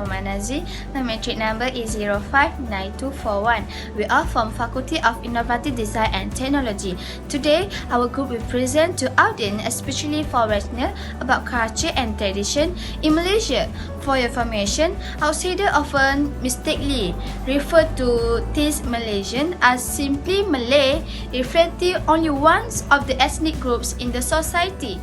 Muhammad Nazri. My metric number is 059241. We are from Faculty of Innovative Design and Technology. Today, our group will present to audience, especially foreigners, about culture and tradition in Malaysia. For your information, outsiders often mistakenly refer to these Malaysian as simply Malay, reflecting only one of the ethnic groups in the society.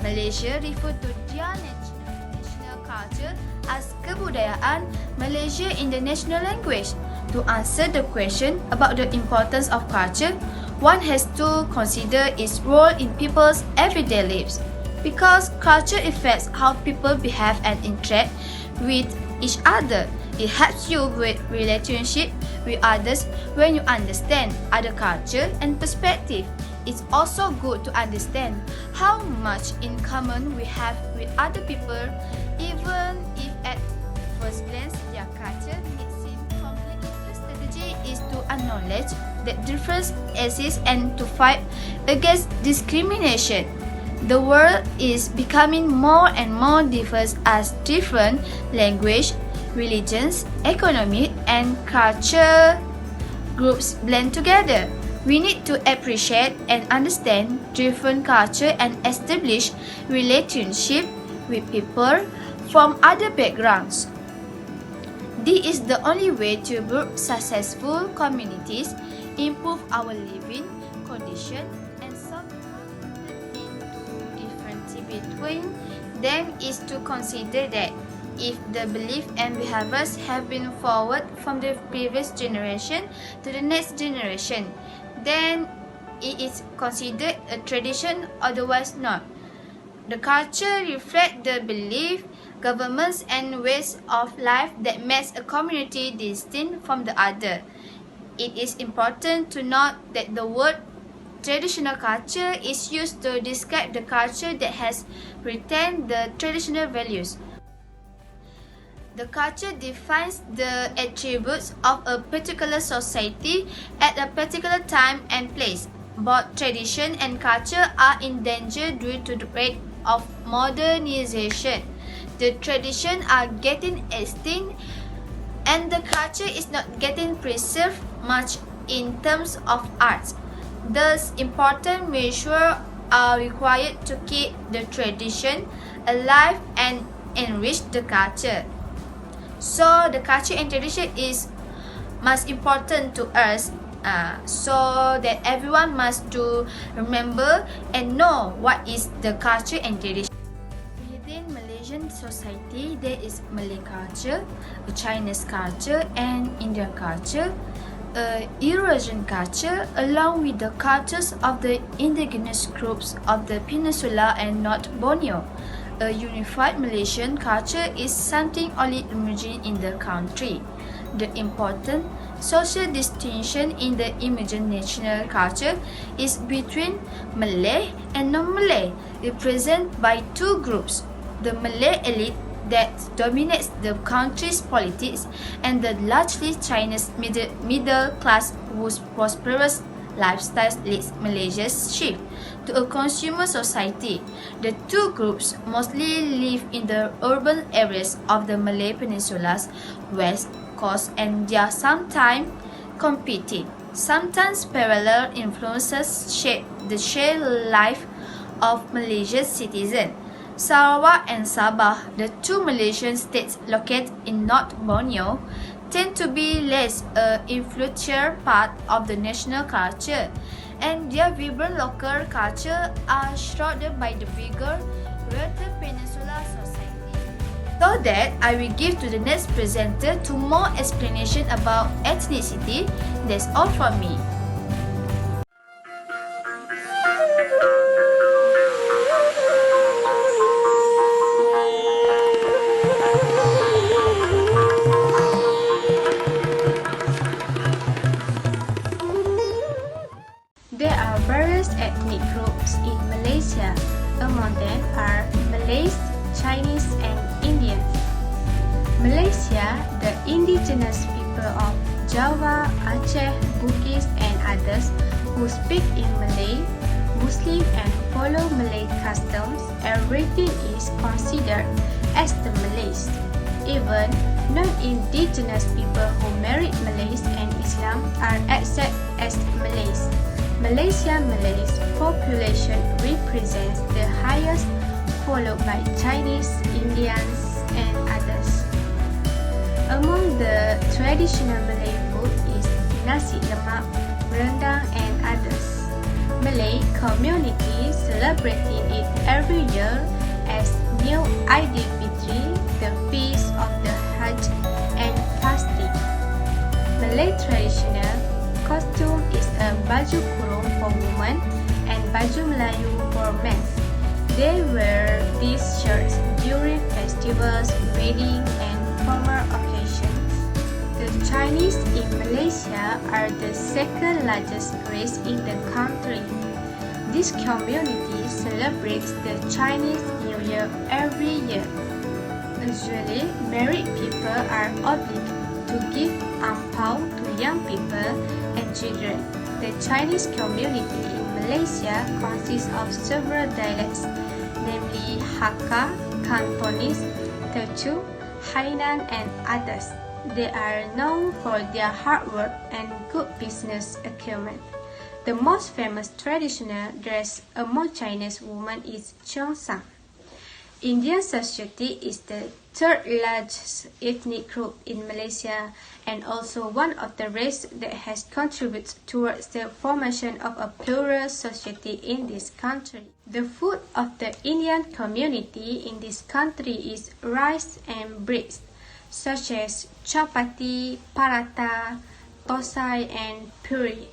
Malaysia refer to their national culture as kebudayaan Malaysia in the national language. To answer the question about the importance of culture, one has to consider its role in people's everyday lives. Because culture affects how people behave and interact with each other. It helps you with relationship with others when you understand other culture and perspective. It's also good to understand how much in common we have with other people, even if at first glance their culture may seem complex. The strategy is to acknowledge that difference exists and to fight against discrimination. The world is becoming more and more diverse as different language, religions, economic, and culture groups blend together. We need to appreciate and understand different culture and establish relationship with people from other backgrounds. This is the only way to build successful communities, improve our living condition, and solve the difference between them is to consider that if the belief and behaviors have been forward from the previous generation to the next generation, then it is considered a tradition, otherwise not. The culture reflects the belief, governments, and ways of life that makes a community distinct from the other. It is important to note that the word traditional culture is used to describe the culture that has retained the traditional values. The culture defines the attributes of a particular society at a particular time and place. Both tradition and culture are in danger due to the rate of modernization. The traditions are getting extinct and the culture is not getting preserved much in terms of arts. Thus, important measures are required to keep the tradition alive and enrich the culture. So the culture and tradition is most important to us, so that everyone must to remember and know what is the culture and tradition. Within Malaysian society, there is Malay culture, Chinese culture, and Indian culture, Eurasian culture, along with the cultures of the indigenous groups of the peninsula and North Borneo. A unified Malaysian culture is something only emerging in the country. The important social distinction in the emerging national culture is between Malay and non-Malay, represented by two groups: the Malay elite that dominates the country's politics and the largely Chinese middle class whose prosperous lifestyle leads Malaysia's shift to a consumer society. The two groups mostly live in the urban areas of the Malay Peninsula's west coast and they are sometimes competing. Sometimes parallel influences shape the shared life of Malaysia's citizens. Sarawak and Sabah, the two Malaysian states located in North Borneo, tend to be less influential part of the national culture, and their vibrant local culture are shrouded by the bigger greater peninsula society. So that I will give to the next presenter to more explanation about ethnicity. That's all from me. There are various ethnic groups in Malaysia. Among them are Malays, Chinese, and Indians. Malaysia, the indigenous people of Java, Aceh, Bugis, and others who speak in Malay, Muslim, and follow Malay customs, everything is considered as the Malays. Even non-indigenous people who married Malays and Islam are accepted as Malays. Malaysian Malays population represents the highest, followed by Chinese, Indians, and others. Among the traditional Malay food is nasi lemak, rendang, and others. Malay community celebrating it every year as New Aidilfitri, the feast of the Hajj, and fasting. Malay traditional costume is a baju kurung for women and baju Melayu for men. They wear these shirts during festivals, weddings, and formal occasions. The Chinese in Malaysia are the second largest race in the country. This community celebrates the Chinese New Year every year. Usually, married people are obliged to give angpao to young people and children. The Chinese community in Malaysia consists of several dialects, namely Hakka, Cantonese, Teochew, Hainan, and others. They are known for their hard work and good business acumen. The most famous traditional dress among Chinese women is cheongsam. Indian society is the third largest ethnic group in Malaysia and also one of the races that has contributed towards the formation of a plural society in this country. The food of the Indian community in this country is rice and bread, such as chapati, paratha, thosai, and puri.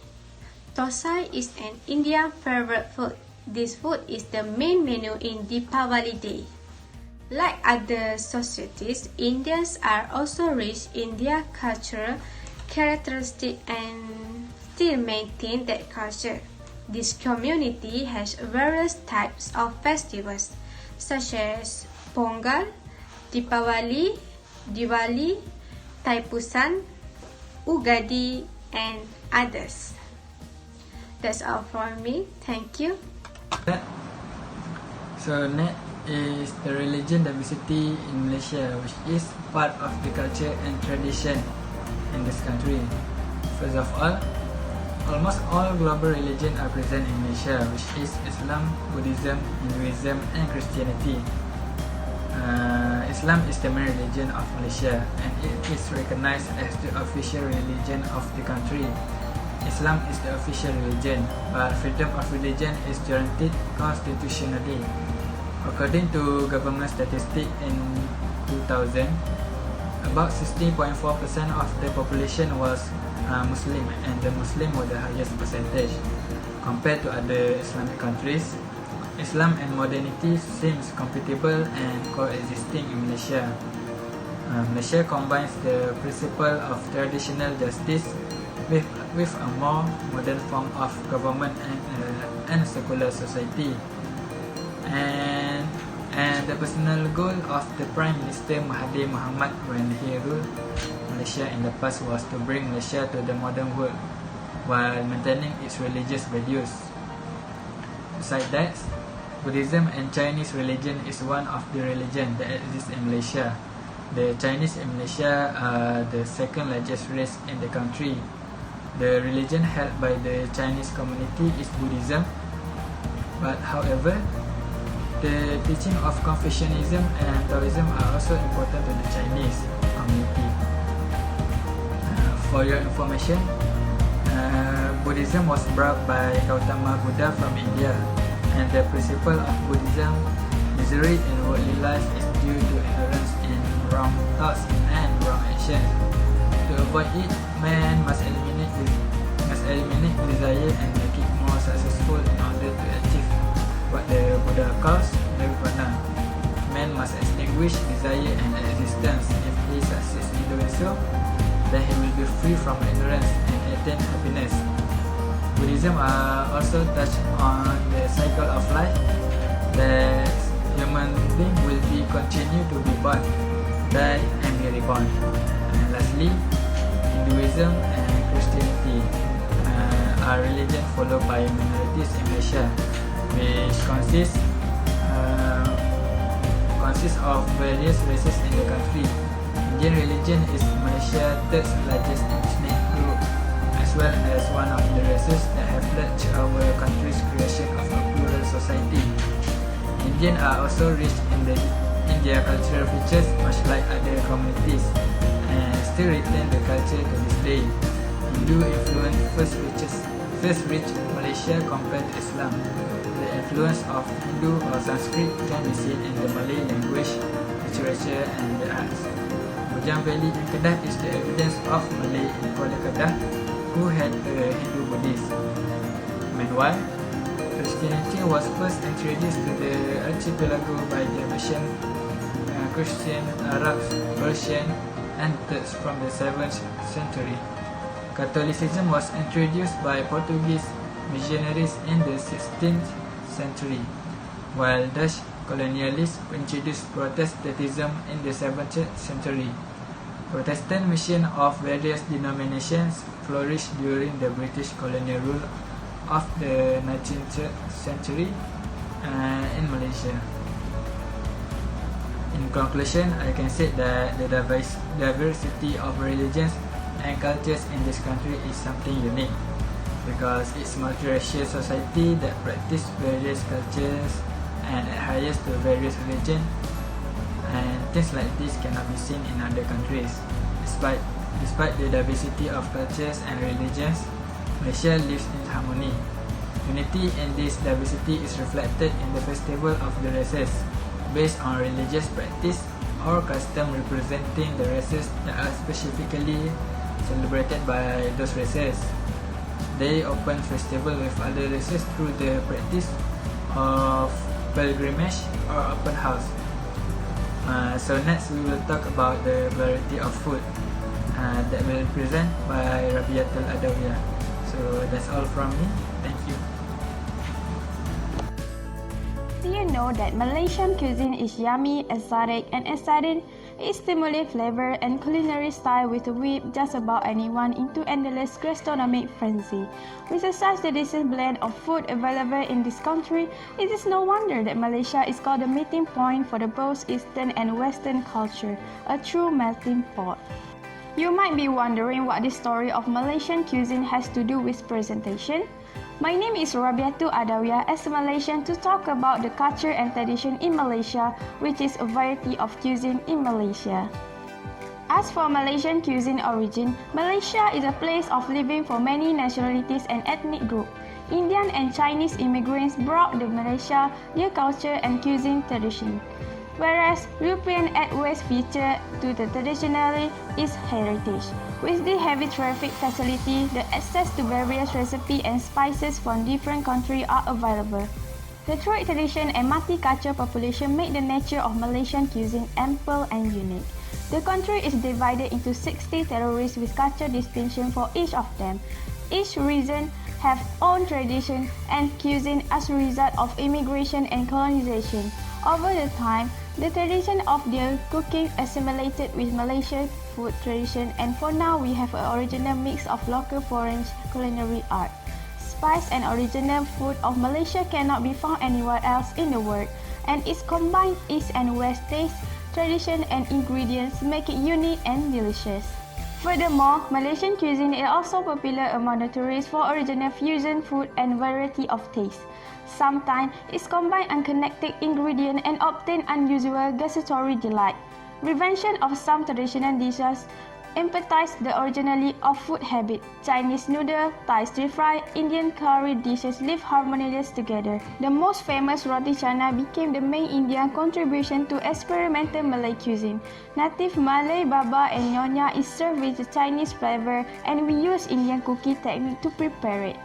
Thosai is an Indian favorite food. This food is the main menu in Deepavali Day. Like other societies, Indians are also rich in their cultural characteristics and still maintain that culture. This community has various types of festivals such as Pongal, Deepavali, Diwali, Taipusan, Ugadi, and others. That's all from me. Thank you. So next is the religion diversity in Malaysia, which is part of the culture and tradition in this country. First of all, almost all global religions are present in Malaysia, which is Islam, Buddhism, Hinduism, and Christianity. Islam is the main religion of Malaysia, and it is recognized as the official religion of the country. Islam is the official religion, but freedom of religion is guaranteed constitutionally. According to government statistics in 2000, about 60.4% of the population was Muslim, and the Muslim were the highest percentage. Compared to other Islamic countries, Islam and modernity seems compatible and coexisting in Malaysia. Malaysia combines the principle of traditional justice with a more modern form of government and secular society. And the personal goal of the Prime Minister Mahathir Mohamad when he ruled Malaysia in the past was to bring Malaysia to the modern world while maintaining its religious values. Besides that, Buddhism and Chinese religion is one of the religions that exist in Malaysia. The Chinese in Malaysia are the second largest race in the country. The religion held by the Chinese community is Buddhism, but however, the teaching of Confucianism and Taoism are also important to the Chinese community. For your information, Buddhism was brought by Gautama Buddha from India, and the principle of Buddhism, misery in worldly life, is due to ignorance in wrong thoughts and wrong actions. To avoid it, man must eliminate desire and make it more successful in order to achieve what the Buddha calls nirvana. Man must extinguish desire and existence. If he succeeds in doing so, then he will be free from ignorance and attain happiness. Buddhism also touch on the cycle of life, that human being will be continue to be born, die, and be reborn. And lastly, Hinduism and Christianity are religions followed by minorities in Malaysia, which consists of various races in the country. Indian religion is Malaysia's third largest ethnic group, as well as one of the races that have led to our country's creation of a plural society. Indians are also rich in their cultural features, much like other communities, and still retain the culture to this day. Hindu influence first reached Malaysia compared to Islam. The influence of Hindu or Sanskrit can be seen in the Malay language, literature, and the arts. Bujang Valley in Kedah is the evidence of Malay in Kuala Kedah who had a Hindu Buddhist. Meanwhile, Christianity was first introduced to the archipelago by the mission Christian Arabs, Persian, and Turks from the 7th century. Catholicism was introduced by Portuguese missionaries in the 16th century, while Dutch colonialists introduced Protestantism in the 17th century. Protestant mission of various denominations flourished during the British colonial rule of the 19th century in Malaysia. In conclusion, I can say that the diversity of religions and cultures in this country is something unique, because it's a multiracial society that practices various cultures and adheres to various religions, and things like this cannot be seen in other countries. Despite the diversity of cultures and religions, Malaysia lives in harmony. Unity in this diversity is reflected in the festival of the races, based on religious practice or custom representing the races that are specifically celebrated by those races. They open festival with other races through the practice of pilgrimage or open house. So next we will talk about the variety of food that will be presented by RABIALTUL ADAWIYAH. So that's all from me. Thank you. Do you know that Malaysian cuisine is yummy, exotic, and exciting? It stimulates flavor and culinary style with a whip just about anyone into endless gastronomic frenzy. With such delicious blend of food available in this country, it is no wonder that Malaysia is called the meeting point for the both Eastern and Western culture, a true melting pot. You might be wondering what the story of Malaysian cuisine has to do with presentation. My name is RABIALTUL ADAWIYAH as a Malaysian to talk about the culture and tradition in Malaysia, which is a variety of cuisine in Malaysia. As for Malaysian cuisine origin, Malaysia is a place of living for many nationalities and ethnic groups. Indian and Chinese immigrants brought to Malaysia their culture and cuisine tradition, whereas European add-ways feature to the traditional is heritage. With the heavy traffic facility, the access to various recipes and spices from different countries are available. The trade tradition and multicultural population make the nature of Malaysian cuisine ample and unique. The country is divided into 60 territories with cultural distinction for each of them. Each region have own tradition and cuisine as a result of immigration and colonization. Over the time, the tradition of their cooking assimilated with Malaysian food tradition, and for now we have an original mix of local foreign culinary art. Spice and original food of Malaysia cannot be found anywhere else in the world, and its combined East and West taste, tradition and ingredients make it unique and delicious. Furthermore, Malaysian cuisine is also popular among the tourists for original fusion food and variety of taste. Sometimes, it combines unconnected ingredients and obtains unusual gustatory delight. Revision of some traditional dishes emphasize the originality of food habit. Chinese noodle, Thai stir-fry, Indian curry dishes live harmonious together. The most famous roti canai became the main Indian contribution to experimental Malay cuisine. Native Malay baba and nyonya is served with the Chinese flavor, and we use Indian cooking technique to prepare it.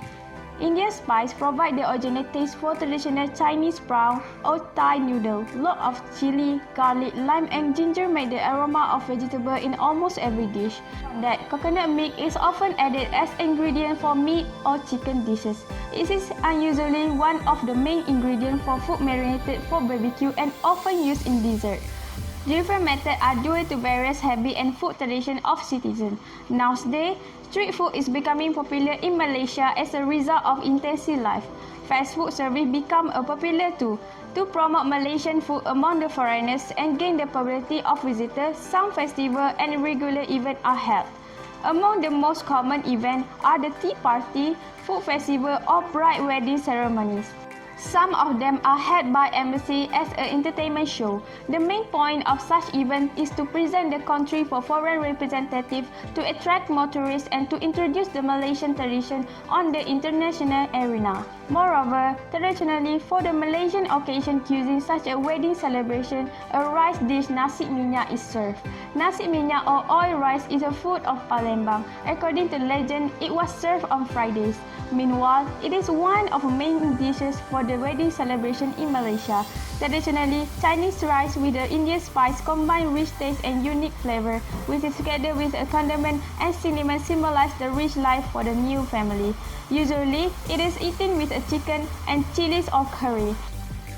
Indian spice provide the original taste for traditional Chinese brown or Thai noodle. Lot of chili, garlic, lime and ginger make the aroma of vegetable in almost every dish. That coconut milk is often added as ingredient for meat or chicken dishes. It is unusually one of the main ingredients for food marinated for barbecue and often used in dessert. Different methods are due to various habits and food traditions of citizens. Nowadays, Street food is becoming popular in Malaysia as a result of intensive life. Fast food service become a popular too. To promote Malaysian food among the foreigners and gain the popularity of visitors, some festival and regular events are held. Among the most common events are the tea party, food festival, or bride wedding ceremonies. Some of them are held by embassy as an entertainment show. The main point of such event is to present the country for foreign representatives, to attract more tourists, and to introduce the Malaysian tradition on the international arena. Moreover, traditionally for the Malaysian occasion cuisine such as wedding celebration, a rice dish nasi minyak is served. Nasi minyak or oil rice is a food of Palembang. According to legend, it was served on Fridays. Meanwhile, it is one of the main dishes for the wedding celebration in Malaysia. Traditionally, Chinese rice with the Indian spice combine rich taste and unique flavor, which is together with a condiment and cinnamon symbolize the rich life for the new family. Usually, it is eaten with a chicken and chilies or curry.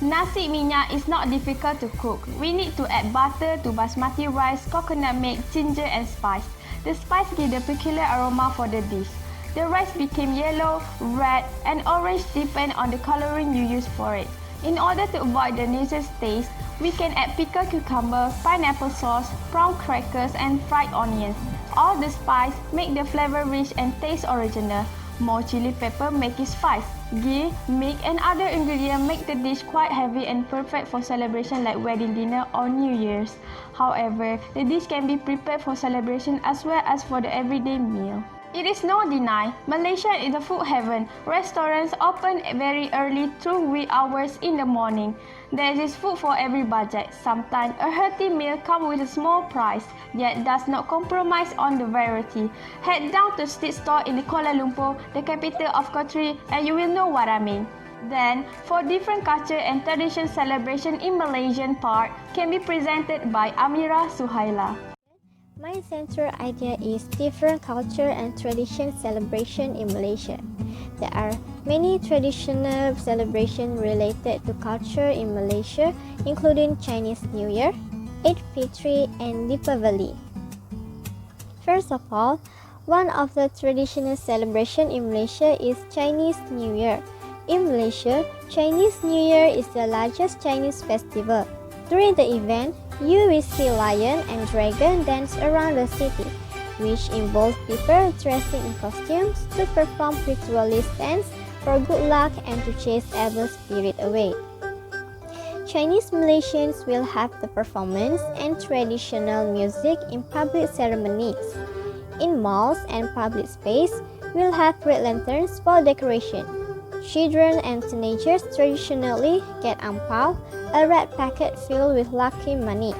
Nasi minyak is not difficult to cook. We need to add butter to basmati rice, coconut milk, ginger and spice. The spice gives the peculiar aroma for the dish. The rice became yellow, red, and orange depending on the coloring you use for it. In order to avoid the nauseous taste, we can add pickled cucumber, pineapple sauce, prawn crackers, and fried onions. All the spice make the flavor rich and taste original. More chili pepper make it spice. Ghee, milk, and other ingredients make the dish quite heavy and perfect for celebration like wedding dinner or New Year's. However, the dish can be prepared for celebration as well as for the everyday meal. It is no deny, Malaysia is a food heaven. Restaurants open very early through wee hours in the morning. There is food for every budget. Sometimes a hearty meal comes with a small price, yet does not compromise on the variety. Head down to street store in Kuala Lumpur, the capital of country, and you will know what I mean. Then, for different culture and tradition celebration in Malaysian part can be presented by AMIRAH SUHAILA. My central idea is different culture and tradition celebration in Malaysia. There are many traditional celebrations related to culture in Malaysia, including Chinese New Year, Eid Fitri, and Deepavali. First of all, one of the traditional celebrations in Malaysia is Chinese New Year. In Malaysia, Chinese New Year is the largest Chinese festival. During the event, you will see lion and dragon dance around the city, which involves people dressing in costumes to perform ritualistic dance for good luck and to chase evil spirit away. Chinese Malaysians will have the performance and traditional music in public ceremonies. In malls and public space, we'll have red lanterns for decoration. Children and teenagers traditionally get ang pao, a red packet filled with lucky money.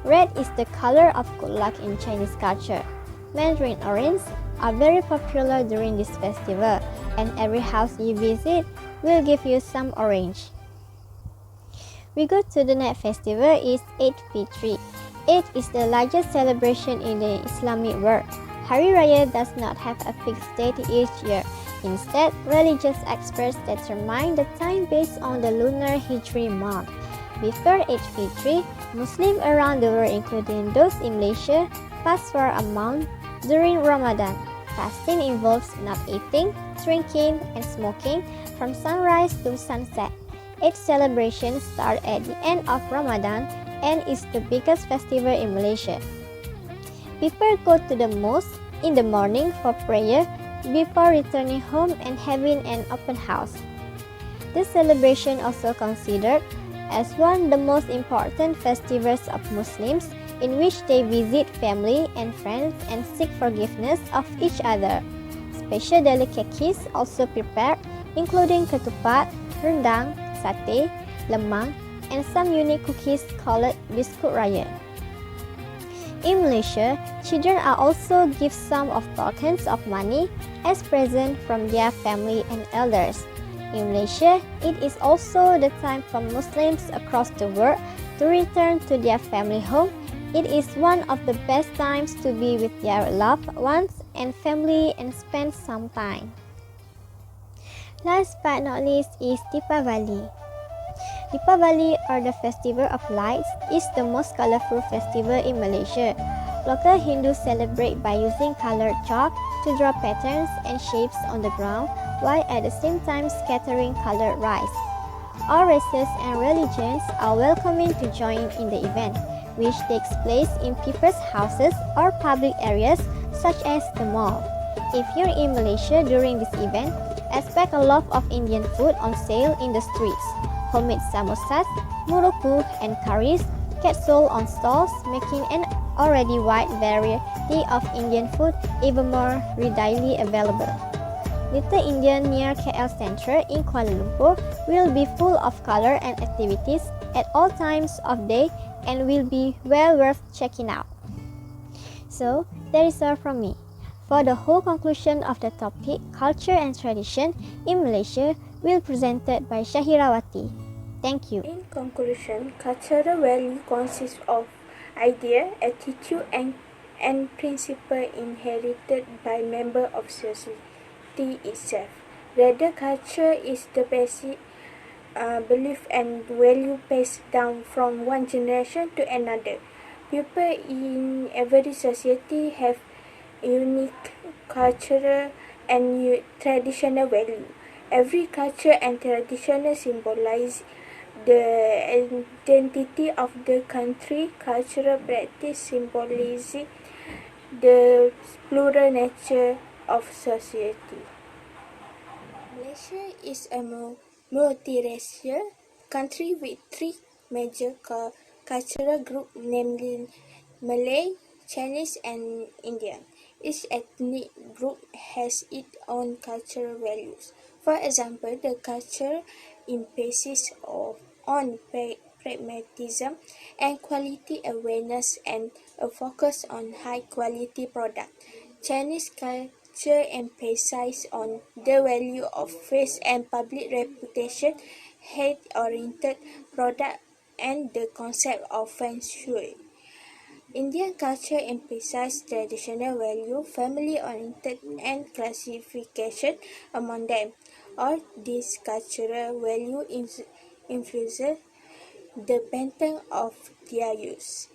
Red is the color of good luck in Chinese culture. Mandarin oranges are very popular during this festival, and every house you visit will give you some orange. We go to the next festival is Eid Fitri. Eid is the largest celebration in the Islamic world. Hari Raya does not have a fixed date each year. Instead, religious experts determine the time based on the lunar Hijri month. Before Eid Fitri, Muslims around the world, including those in Malaysia, fast for a month during Ramadan. Fasting involves not eating, drinking, and smoking from sunrise to sunset. Eid celebrations start at the end of Ramadan and is the biggest festival in Malaysia. People go to the mosque in the morning for prayer before returning home and having an open house. This celebration also considered as one of the most important festivals of Muslims, in which they visit family and friends and seek forgiveness of each other. Special delicacies also prepared, including ketupat, rendang, satay, lemang, and some unique cookies called biskut raya. In Malaysia, children are also given some of tokens of money as present from their family and elders. In Malaysia, it is also the time for Muslims across the world to return to their family home. It is one of the best times to be with their loved ones and family and spend some time. Last but not least is Deepavali. Deepavali, or the Festival of Lights, is the most colorful festival in Malaysia. Local Hindus celebrate by using colored chalk to draw patterns and shapes on the ground while at the same time scattering colored rice. All races and religions are welcoming to join in the event, which takes place in people's houses or public areas such as the mall. If you're in Malaysia during this event, expect a lot of Indian food on sale in the streets. Homemade samosas, muruku, and curries get sold on stalls, making an already wide variety of Indian food even more readily available. Little India near KL Central in Kuala Lumpur will be full of color and activities at all times of day and will be well worth checking out. So, that is all from me. For the whole conclusion of the topic Culture and Tradition in Malaysia will be presented by SYAHIRAHWATI. Thank you. In conclusion, cultural value consists of idea, attitude, and principle inherited by member of society itself. Rather, culture is the basic belief and value passed down from one generation to another. People in every society have unique cultural and traditional value. Every culture and tradition symbolize the identity of the country. Cultural practice symbolizes the plural nature of society. Malaysia is a multiracial country with three major cultural groups, namely Malay, Chinese, and Indian. Each ethnic group has its own cultural values. For example, the culture emphasis on pragmatism and quality awareness and a focus on high-quality products. Chinese culture emphasizes on the value of faith and public reputation, health-oriented products, and the concept of feng shui. Indian culture emphasizes traditional value, family-oriented, and classification among them. All these cultural values influence the pattern of their use.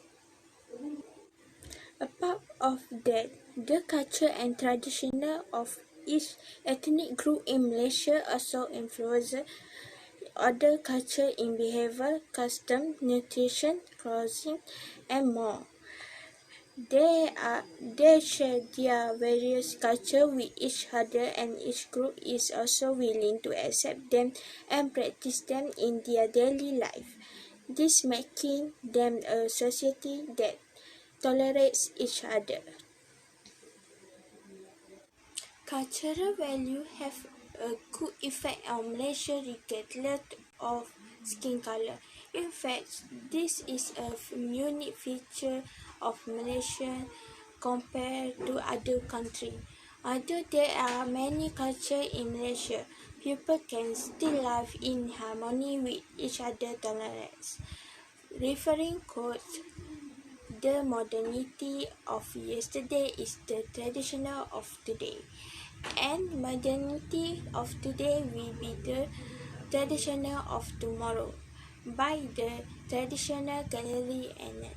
Apart of that, the culture and tradition of each ethnic group in Malaysia also influence other culture in behavior, custom, nutrition, clothing, and more. They share their various cultures with each other, and each group is also willing to accept them and practice them in their daily life. This making them a society that tolerates each other. Cultural values have a good effect on Malaysia regardless of skin color. In fact, this is a unique feature of Malaysia compared to other countries. Although there are many cultures in Malaysia, people can still live in harmony with each other tolerance. Referring quote, the modernity of yesterday is the traditional of today, and modernity of today will be the traditional of tomorrow, by the traditional gallery and